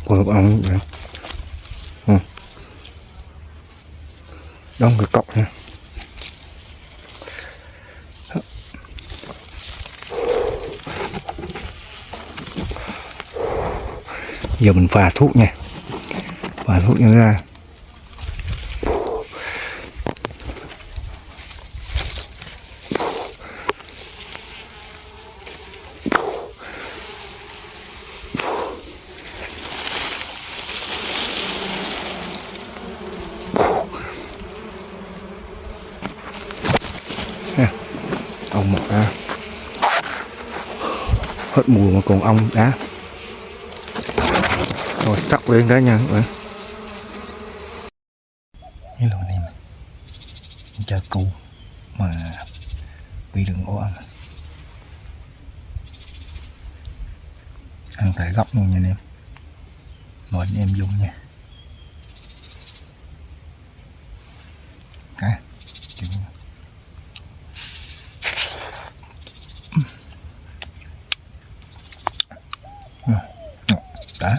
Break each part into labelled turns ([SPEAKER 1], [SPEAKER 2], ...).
[SPEAKER 1] của ông đông cái cọc nha. Giờ mình phà thuốc nha, phà thuốc nó ra. Ong mọc ra hết mùa mà còn ong đá. Rồi cắt lên đó nha các bạn. Hello anh em, chơi cu mà bị đừng ổ ong ăn tại gốc luôn nha anh em. Mời anh em dùng nha. Cái đã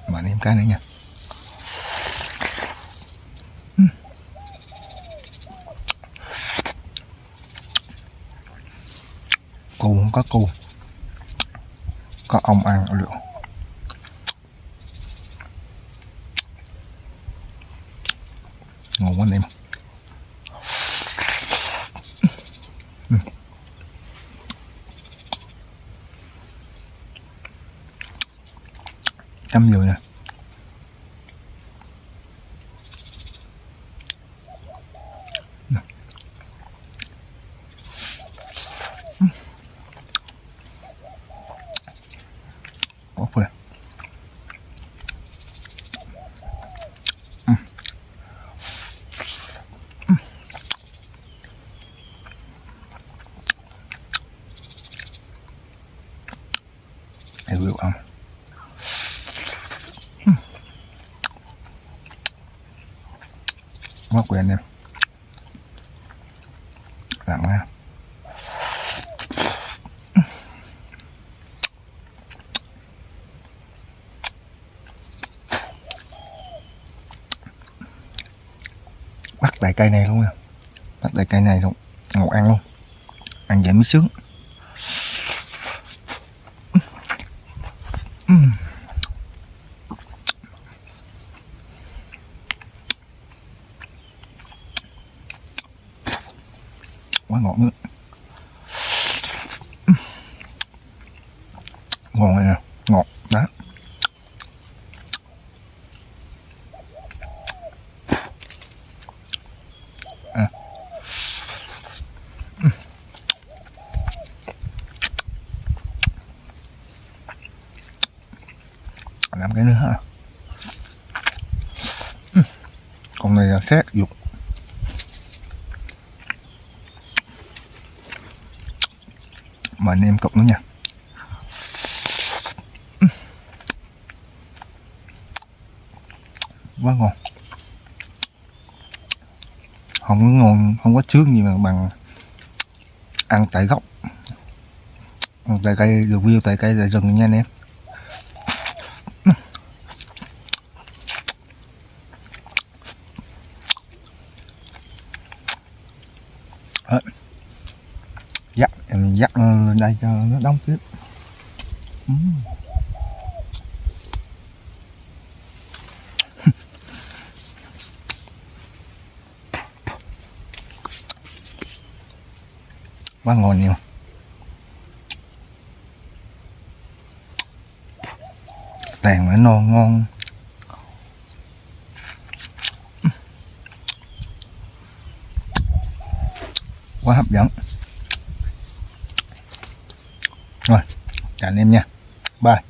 [SPEAKER 1] mời anh em cái nữa nha. Cu không có cu, có ong ăn được. Ngon quá anh em. Chấm dừa nha. Quá phê. Review ong. Quá quen em. Lặng ha. Bắt tại cây này luôn nha. Bắt tại cây này luôn. Ngọt ăn luôn. Ăn vậy mới sướng. Quá ngọt nữa. Ngon này nè, ngọt đó. Làm cái nữa hả? Con này là xét dục. Mời anh em cục nữa nha. Quá ngon. Không có ngon, không có chướng gì mà bằng ăn tại gốc. Ăn tại cây review tại cây tại rừng nha anh em. Dắt em dắt lên đây cho nó đóng tiếp. Quá ngon nhiều. Tàn mà non ngon. Quá hấp dẫn. Rồi, chào anh em nha. Bye.